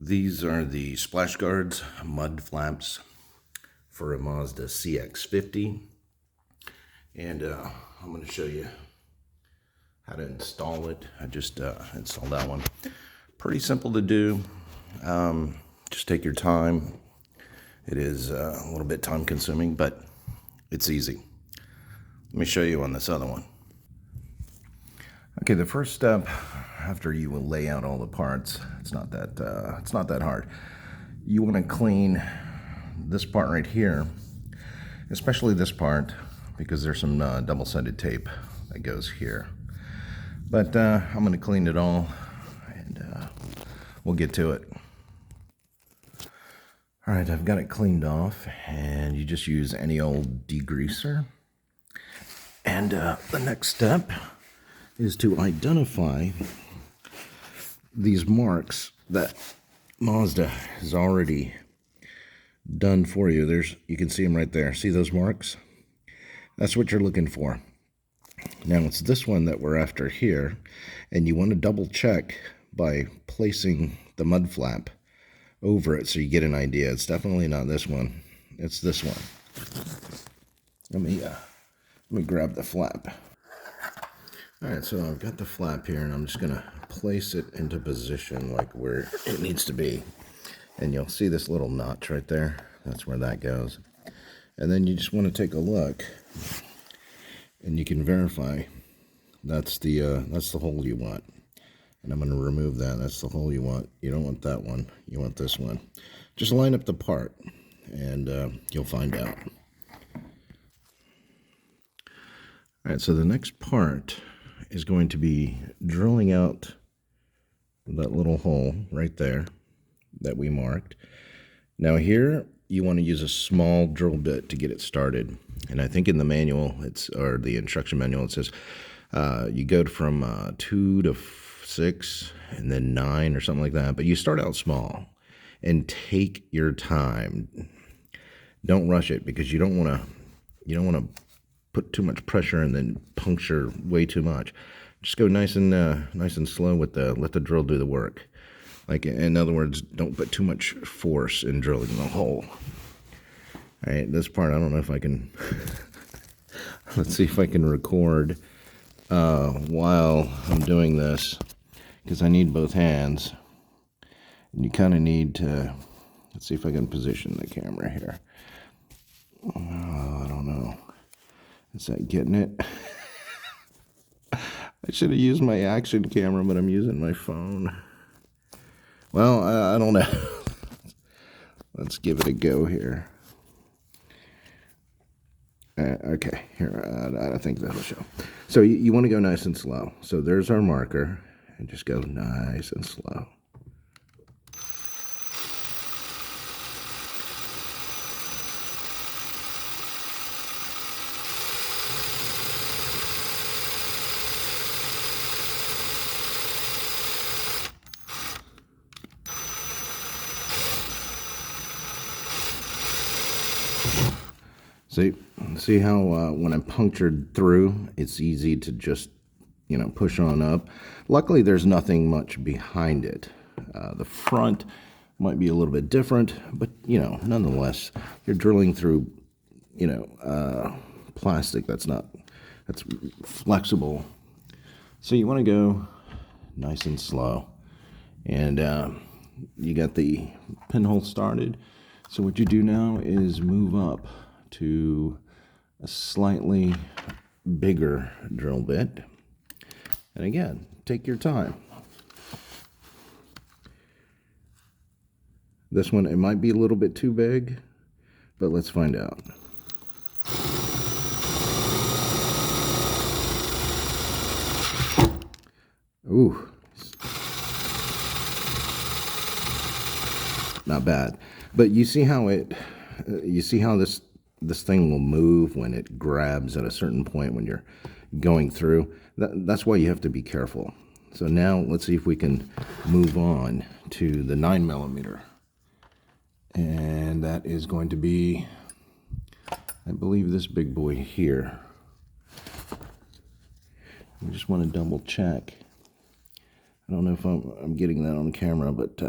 These are the splash guards, mud flaps for a Mazda CX-50. And I'm going to show you how to install it. I just installed that one. Pretty simple to do. Just take your time. It is a little bit time consuming, but it's easy. Let me show you on this other one. Okay, the first step after you will lay out all the parts, it's not that hard. You want to clean this part right here, especially this part, because there's some double-sided tape that goes here. But I'm going to clean it all, and we'll get to it. All right, I've got it cleaned off, and you just use any old degreaser. And the next step is to identify these marks that Mazda has already done for you. You can see them right there. See those marks? That's what you're looking for. Now it's this one that we're after here, and you want to double check by placing the mud flap over it so you get an idea. It's definitely not this one. It's this one. Let me grab the flap. All right, so I've got the flap here, and I'm just going to place it into position like where it needs to be. And you'll see this little notch right there. That's where that goes. And then you just want to take a look, and you can verify that's the hole you want. And I'm going to remove that. That's the hole you want. You don't want that one. You want this one. Just line up the part, and you'll find out. All right, so the next part is going to be drilling out that little hole right there that we marked. Now here you want to use a small drill bit to get it started, and I think in the manual or the instruction manual it says you go from 2 to 6 and then 9 or something like that, but you start out small and take your time. Don't rush it, because you don't want to put too much pressure and then puncture way too much. Just go nice and slow with let the drill do the work. Like, in other words, don't put too much force in drilling the hole. All right, this part, I don't know if I can. Let's see if I can record while I'm doing this, because I need both hands. And you kind of need to. Let's see if I can position the camera here. Oh, I don't know. Is that getting it? I should have used my action camera, but I'm using my phone. Well, I don't know. Let's give it a go here. Okay, here, I think that'll show. So you want to go nice and slow. So there's our marker, and just go nice and slow. See how when I'm punctured through, it's easy to just, push on up. Luckily, there's nothing much behind it. The front might be a little bit different, but, nonetheless, you're drilling through, plastic that's flexible. So you want to go nice and slow. And you got the pinhole started. So what you do now is move up to a slightly bigger drill bit. And again, take your time. This one, it might be a little bit too big, but let's find out. Ooh. Not bad. But you see how this thing will move when it grabs at a certain point when you're going through. That's why you have to be careful. So now let's see if we can move on to the 9mm. And that is going to be, I believe, this big boy here. You just want to double check. I don't know if I'm getting that on camera, but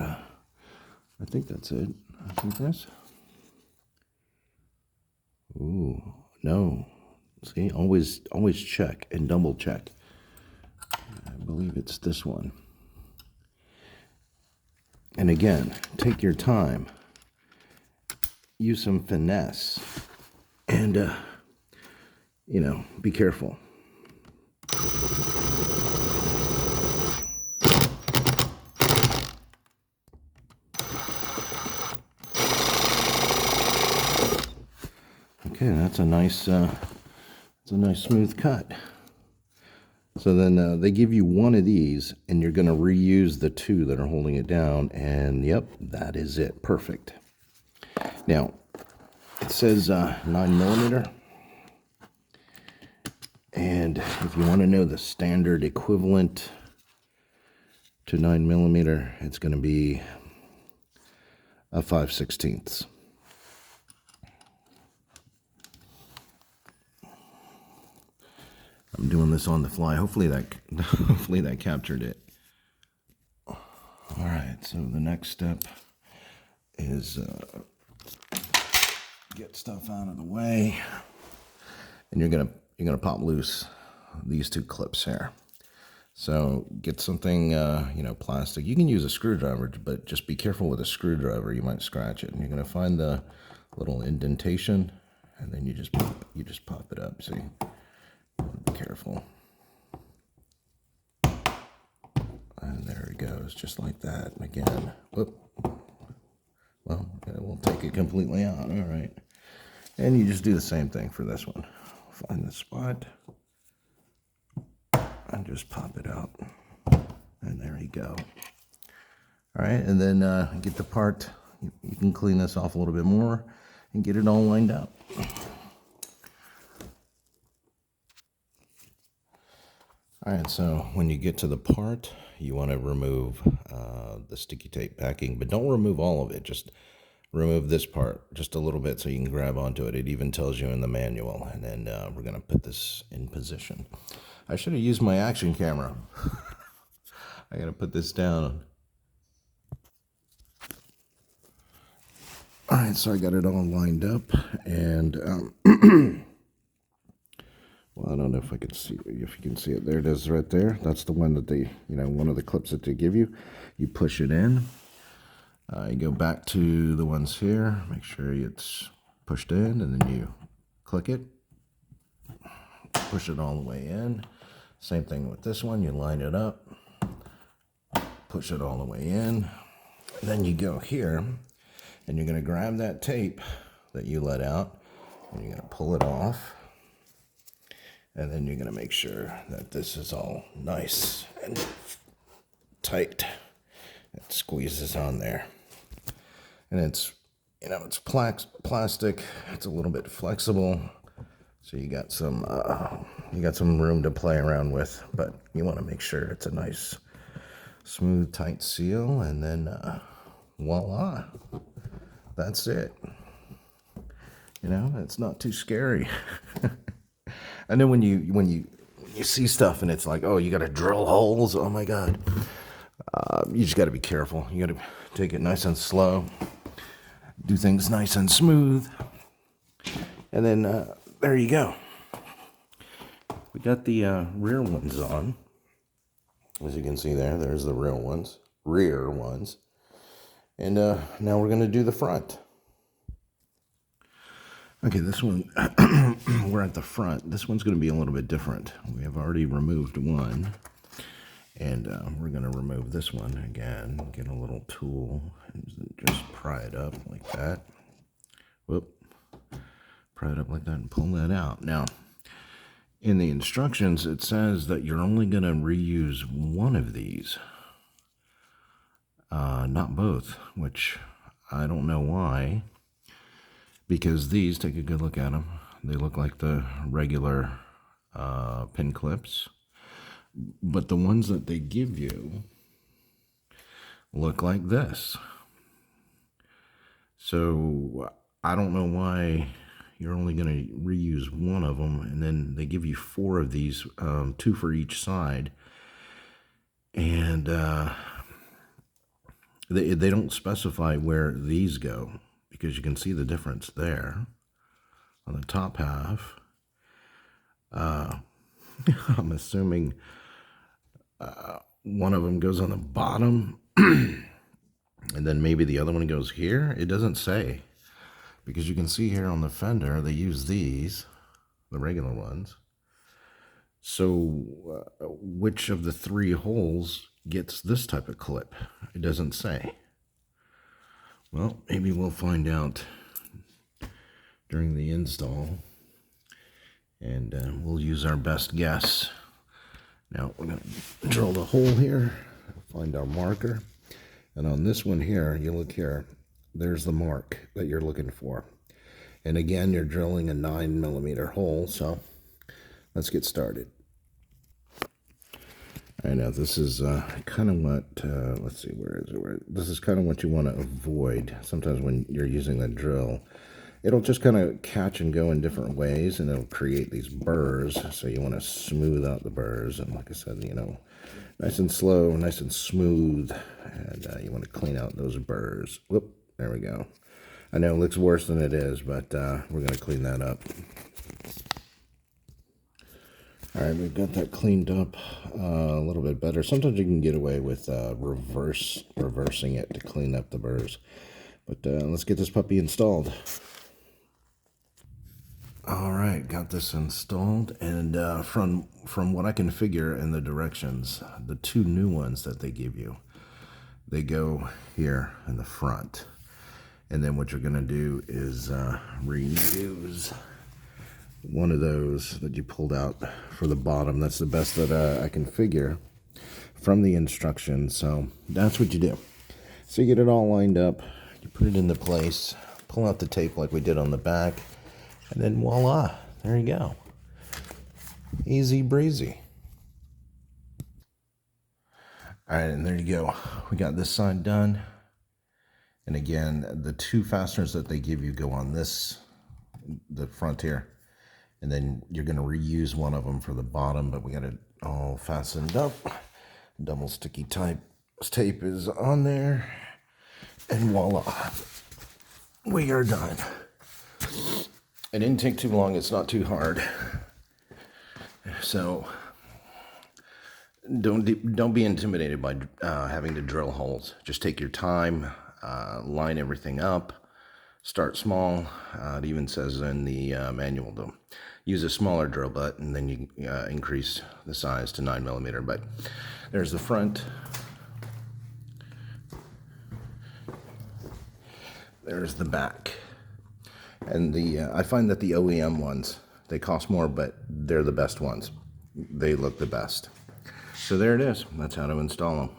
I think that's it. I think this. Ooh, no. See, always check and double check. I believe it's this one. And again, take your time. Use some finesse. And, you know, be careful. Okay, that's a nice smooth cut. So then they give you one of these, and you're going to reuse the two that are holding it down, and yep, that is it. Perfect. Now, it says 9mm, and if you want to know the standard equivalent to 9mm, it's going to be a 5/16. I'm doing this on the fly. Hopefully that captured it. All right, so the next step is get stuff out of the way, and you're gonna pop loose these two clips here. So get something you know, plastic. You can use a screwdriver, but just be careful with a screwdriver. You might scratch it. And you're gonna find the little indentation, and then you just pop it up. See. Be careful. And there it goes, just like that. And again, whoop. Well, we'll take it completely out. All right. And you just do the same thing for this one. Find the spot and just pop it out. And there you go. All right, and then get the part. You can clean this off a little bit more and get it all lined up. All right, so when you get to the part, you want to remove the sticky tape backing, but don't remove all of it. Just remove this part just a little bit so you can grab onto it. It even tells you in the manual. And then we're going to put this in position. I should have used my action camera. I got to put this down. All right, so I got it all lined up, and well, I don't know if I can see, if you can see it. There it is right there. That's the one that they, you know, one of the clips that they give you. You push it in. You go back to the ones here. Make sure it's pushed in, and then you click it. Push it all the way in. Same thing with this one. You line it up. Push it all the way in. Then you go here, and you're going to grab that tape that you let out, and you're going to pull it off. And then you're going to make sure that this is all nice and tight. It squeezes on there. And it's, you know, it's plastic. It's a little bit flexible. So you got some room to play around with. But you want to make sure it's a nice, smooth, tight seal. And then voila. That's it. You know, it's not too scary. And then when you see stuff and it's like, oh, you got to drill holes. Oh my God. You just got to be careful. You got to take it nice and slow. Do things nice and smooth. And then there you go. We got the rear ones on. As you can see there, there's the rear ones. And now we're going to do the front. Okay, this one, we're at the front. This one's going to be a little bit different. We have already removed one, and we're going to remove this one again. Get a little tool and just pry it up like that. Whoop. Pry it up like that and pull that out. Now, in the instructions, it says that you're only going to reuse one of these, not both, which I don't know why. Because these, take a good look at them, they look like the regular pin clips. But the ones that they give you look like this. So I don't know why you're only going to reuse one of them. And then they give you 4 of these, 2 for each side. And They don't specify where these go, because you can see the difference there on the top half. I'm assuming one of them goes on the bottom, and then maybe the other one goes here. It doesn't say, because you can see here on the fender they use these, the regular ones. So which of the three holes gets this type of clip? It doesn't say. Well, maybe we'll find out during the install, and we'll use our best guess. Now we're going to drill the hole here, find our marker, and on this one here, you look here, there's the mark that you're looking for. And again, you're drilling a 9mm hole, so let's get started. I know this is kind of what, let's see, where is it? This is kind of what you want to avoid. Sometimes when you're using the drill, it'll just kind of catch and go in different ways, and it'll create these burrs. So you want to smooth out the burrs, and like I said, you know, nice and slow, nice and smooth, and you want to clean out those burrs. Whoop, there we go. I know it looks worse than it is, but we're going to clean that up. All right, we've got that cleaned up a little bit better. Sometimes you can get away with reversing it to clean up the burrs. But let's get this puppy installed. All right, got this installed, and from what I can figure in the directions, the two new ones that they give you, they go here in the front. And then what you're going to do is reuse one of those that you pulled out for the bottom. That's the best that I can figure from the instructions. So that's what you do. So you get it all lined up, you put it into place, pull out the tape like we did on the back, and then voila, there you go. Easy breezy. All right, and there you go. We got this side done. And again, the two fasteners that they give you go on this, the front here. And then you're going to reuse one of them for the bottom, but we got it all fastened up. Double sticky tape is on there. And voila, we are done. It didn't take too long. It's not too hard. So don't be intimidated by having to drill holes. Just take your time, line everything up. Start small. It even says in the manual to use a smaller drill butt, and then you increase the size to 9mm. But there's the front. There's the back. And I find that the OEM ones, they cost more, but they're the best ones. They look the best. So there it is. That's how to install them.